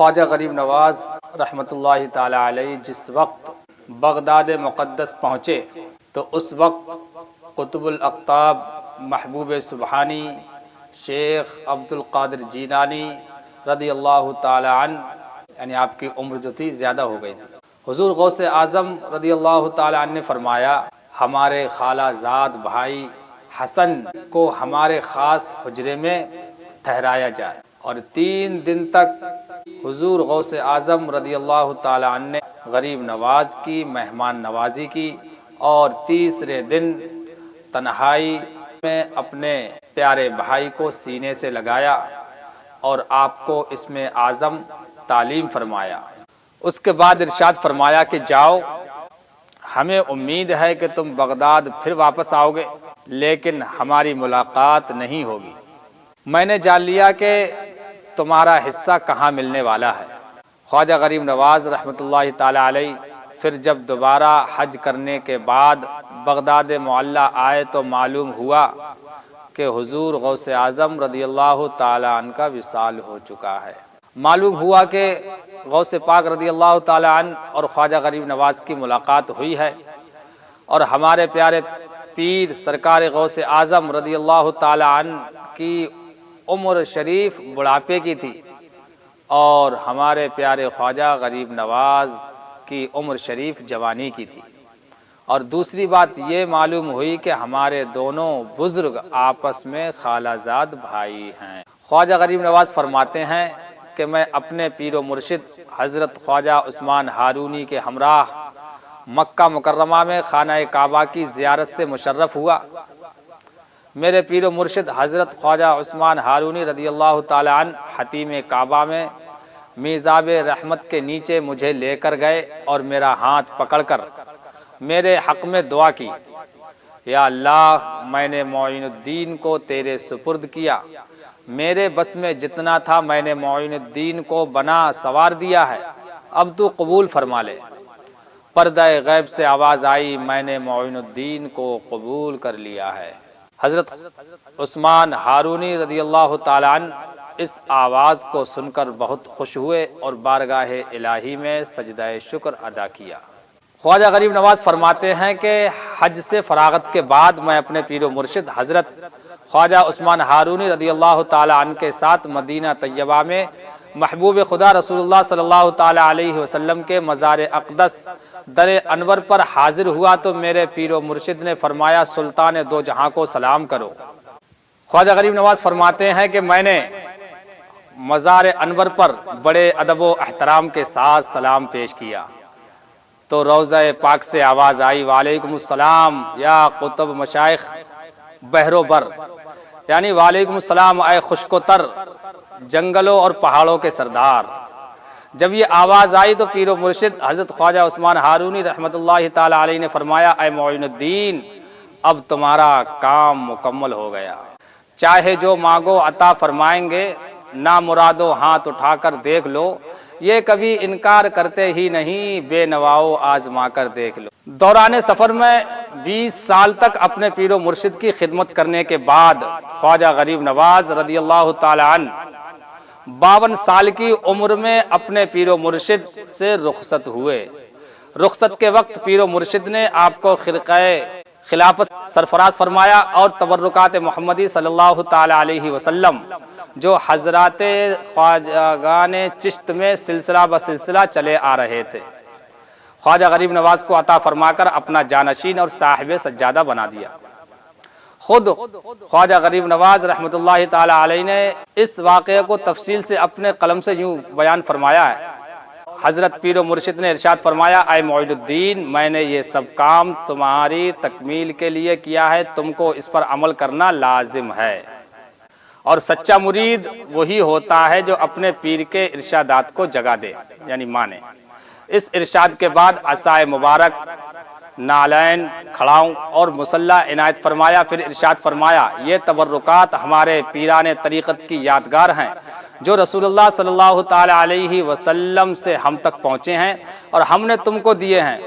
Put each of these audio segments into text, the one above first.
خواجہ غریب نواز رحمۃ اللہ تعالی علیہ جس وقت بغداد مقدس پہنچے تو اس وقت قطب الاقطاب محبوب سبحانی شیخ عبد القادر جیلانی رضی اللہ تعالی عنہ یعنی آپ کی عمر جو تھی زیادہ ہو گئی تھی۔ حضور غوث اعظم رضی اللہ تعالی عنہ نے فرمایا ہمارے خالہ زاد بھائی حسن کو ہمارے خاص حجرے میں ٹھہرایا جائے، اور 3 دن تک حضور غوث اعظم رضی اللہ تعالی عنہ نے غریب نواز کی مہمان نوازی کی، اور تیسرے دن تنہائی میں اپنے پیارے بھائی کو سینے سے لگایا اور آپ کو اسم اعظم تعلیم فرمایا۔ اس کے بعد ارشاد فرمایا کہ جاؤ، ہمیں امید ہے کہ تم بغداد پھر واپس آؤ گے، لیکن ہماری ملاقات نہیں ہوگی۔ میں نے جان لیا کہ تمہارا حصہ کہاں ملنے والا ہے۔ خواجہ غریب نواز رحمۃ اللہ تعالی علیہ پھر جب دوبارہ حج کرنے کے بعد بغداد معلیٰ آئے تو معلوم ہوا کہ حضور غوث اعظم رضی اللہ تعالی عنہ کا وصال ہو چکا ہے۔ معلوم ہوا کہ غوث پاک رضی اللہ تعالی عنہ اور خواجہ غریب نواز کی ملاقات ہوئی ہے، اور ہمارے پیارے پیر سرکار غوث اعظم رضی اللہ تعالی عنہ کی عمر شریف بڑھاپے کی تھی، اور ہمارے پیارے خواجہ غریب نواز کی عمر شریف جوانی کی تھی۔ اور دوسری بات یہ معلوم ہوئی کہ ہمارے دونوں بزرگ آپس میں خالہ زاد بھائی ہیں۔ خواجہ غریب نواز فرماتے ہیں کہ میں اپنے پیر و مرشد حضرت خواجہ عثمان ہارونی کے ہمراہ مکہ مکرمہ میں خانہ کعبہ کی زیارت سے مشرف ہوا۔ میرے پیر و مرشد حضرت خواجہ عثمان ہارونی رضی اللہ تعالی عنہ حتیم کعبہ میں میزاب رحمت کے نیچے مجھے لے کر گئے اور میرا ہاتھ پکڑ کر میرے حق میں دعا کی، یا اللہ میں نے معین الدین کو تیرے سپرد کیا، میرے بس میں جتنا تھا میں نے معین الدین کو بنا سوار دیا ہے، اب تو قبول فرما لے۔ پردہ غیب سے آواز آئی، میں نے معین الدین کو قبول کر لیا ہے۔ حضرت عثمان ہارونی رضی اللہ تعالی عنہ اس آواز کو سن کر بہت خوش ہوئے اور بارگاہ الہی میں سجدہ شکر ادا کیا۔ خواجہ غریب نواز فرماتے ہیں کہ حج سے فراغت کے بعد میں اپنے پیر و مرشد حضرت خواجہ عثمان ہارونی رضی اللہ تعالی عنہ کے ساتھ مدینہ طیبہ میں محبوب خدا رسول اللہ صلی اللہ تعالی علیہ وسلم کے مزار اقدس در انور پر حاضر ہوا تو میرے پیر و مرشد نے فرمایا سلطان دو جہاں کو سلام کرو۔ خواجہ غریب نواز فرماتے ہیں کہ میں نے مزار انور پر بڑے ادب و احترام کے ساتھ سلام پیش کیا تو روضہ پاک سے آواز آئی، وعلیکم السلام یا قطب مشائخ بحر و بر، یعنی وعلیکم السلام اے خشک و تر جنگلوں اور پہاڑوں کے سردار۔ جب یہ آواز آئی تو پیر و مرشد حضرت خواجہ عثمان ہارونی رحمۃ اللہ تعالی علیہ نے فرمایا، اے معین الدین اب تمہارا کام مکمل ہو گیا، چاہے جو مانگو عطا فرمائیں گے، نہ مرادو ہاتھ اٹھا کر دیکھ لو، یہ کبھی انکار کرتے ہی نہیں، بے نواؤ آزما کر دیکھ لو۔ دوران سفر میں 20 سال تک اپنے پیر و مرشد کی خدمت کرنے کے بعد خواجہ غریب نواز رضی اللہ تعالی عنہ 52 سال کی عمر میں اپنے پیر و مرشد سے رخصت ہوئے۔ رخصت کے وقت پیر و مرشد نے آپ کو خرقہ خلافت سرفراز فرمایا اور تبرکات محمدی صلی اللہ تعالی علیہ وسلم جو حضرات خواجگان چشت میں سلسلہ بسلسلہ چلے آ رہے تھے، خواجہ غریب نواز کو عطا فرما کر اپنا جانشین اور صاحب سجادہ بنا دیا۔ خود خواجہ غریب نواز رحمۃ اللہ تعالی علیہ نے اس واقعے کو تفصیل سے اپنے قلم سے یوں بیان فرمایا ہے۔ حضرت پیر و مرشد نے ارشاد فرمایا، اے معین الدین میں نے یہ سب کام تمہاری تکمیل کے لیے کیا ہے، تم کو اس پر عمل کرنا لازم ہے، اور سچا مرید وہی ہوتا ہے جو اپنے پیر کے ارشادات کو جگہ دے یعنی مانے۔ اس ارشاد کے بعد عصائے مبارک، نالین، کھڑاؤں اور مسلح عنایت فرمایا۔ پھر ارشاد فرمایا، یہ تبرکات ہمارے پیران طریقت کی یادگار ہیں جو رسول اللہ صلی اللہ تعالی علیہ وسلم سے ہم تک پہنچے ہیں اور ہم نے تم کو دیے ہیں،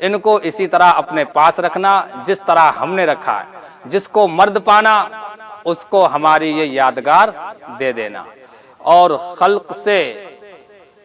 ان کو اسی طرح اپنے پاس رکھنا جس طرح ہم نے رکھا ہے، جس کو مرد پانا اس کو ہماری یہ یادگار دے دینا، اور خلق سے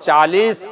40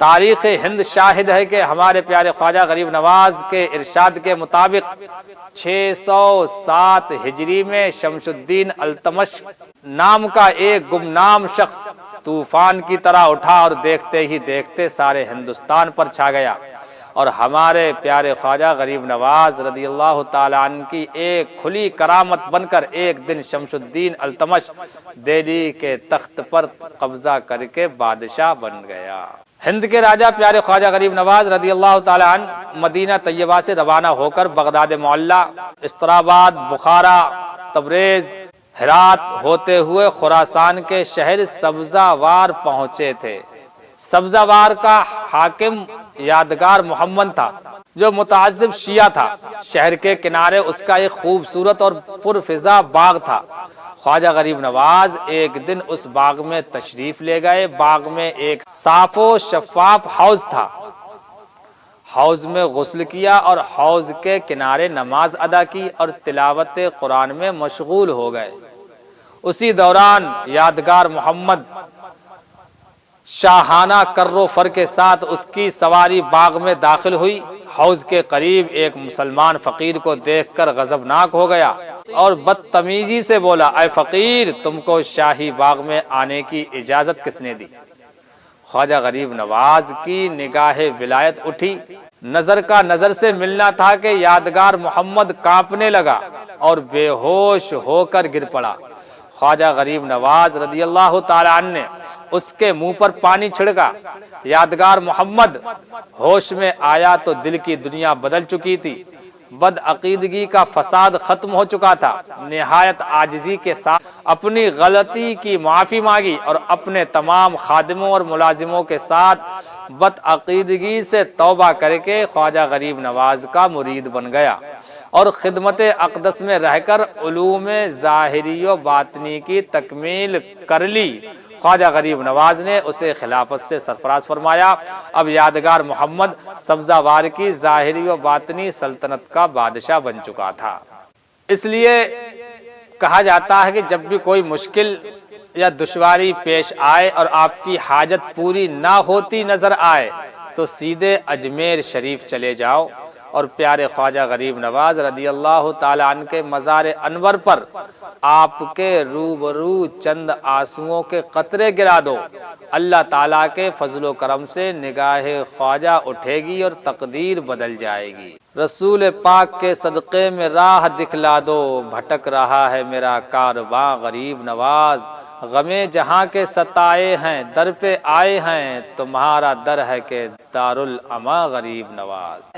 تاریخ ہند شاہد ہے کہ ہمارے پیارے خواجہ غریب نواز کے ارشاد کے مطابق 607 ہجری میں شمس الدین التمش نام کا ایک گمنام شخص طوفان کی طرح اٹھا اور دیکھتے ہی دیکھتے سارے ہندوستان پر چھا گیا، اور ہمارے پیارے خواجہ غریب نواز رضی اللہ تعالیٰ عنہ کی ایک کھلی کرامت بن کر ایک دن شمس الدین التمش دہلی کے تخت پر قبضہ کر کے بادشاہ بن گیا۔ ہند کے راجہ پیارے خواجہ غریب نواز رضی اللہ تعالیٰ عنہ مدینہ طیبہ سے روانہ ہو کر بغداد معلیٰ، استراباد، بخارا، تبریز، ہرات ہوتے ہوئے خراسان کے شہر سبزہ وار پہنچے تھے۔ سبزہ وار کا حاکم یادگار محمد تھا جو متعصب شیعہ تھا۔ شہر کے کنارے اس کا ایک خوبصورت اور پرفضا باغ تھا۔ خواجہ غریب نواز ایک دن اس باغ میں تشریف لے گئے۔ باغ میں ایک صاف و شفاف حوض تھا۔ حوض میں غسل کیا اور حوض کے کنارے نماز ادا کی اور تلاوت قرآن میں مشغول ہو گئے۔ اسی دوران یادگار محمد شاہانہ کر و فر کے ساتھ اس کی سواری باغ میں داخل ہوئی۔ حوض کے قریب ایک مسلمان فقیر کو دیکھ کر غضبناک ہو گیا اور بدتمیزی سے بولا، اے فقیر، تم کو شاہی باغ میں آنے کی اجازت کس نے دی؟ خواجہ غریب نواز کی نگاہ ولایت اٹھی۔ نظر کا نظر سے ملنا تھا کہ یادگار محمد کانپنے لگا اور بے ہوش ہو کر گر پڑا۔ خواجہ غریب نواز رضی اللہ تعالیٰ عنہ نے اس کے منہ پر پانی چھڑکا۔ یادگار محمد ہوش میں آیا تو دل کی دنیا بدل چکی تھی۔ بد عقیدگی کا فساد ختم ہو چکا تھا۔ نہایت عاجزی کے ساتھ اپنی غلطی کی معافی مانگی اور اپنے تمام خادموں اور ملازموں کے ساتھ بد عقیدگی سے توبہ کر کے خواجہ غریب نواز کا مرید بن گیا اور خدمت اقدس میں رہ کر علوم ظاہری و باطنی کی تکمیل کر لی۔ خواجہ غریب نواز نے اسے خلافت سے سرفراز فرمایا۔ اب یادگار محمد سبزہ وار کی ظاہری و باطنی سلطنت کا بادشاہ بن چکا تھا۔ اس لیے کہا جاتا ہے کہ جب بھی کوئی مشکل یا دشواری پیش آئے اور آپ کی حاجت پوری نہ ہوتی نظر آئے تو سیدھے اجمیر شریف چلے جاؤ اور پیارے خواجہ غریب نواز رضی اللہ تعالیٰ عنہ کے مزار انور پر آپ کے روبرو چند آنسوؤں کے قطرے گرا دو۔ اللہ تعالیٰ کے فضل و کرم سے نگاہ خواجہ اٹھے گی اور تقدیر بدل جائے گی۔ رسول پاک کے صدقے میں راہ دکھلا دو، بھٹک رہا ہے میرا کارواں غریب نواز، غمیں جہاں کے ستائے ہیں در پہ آئے ہیں، تمہارا در ہے کہ دارالاماں غریب نواز۔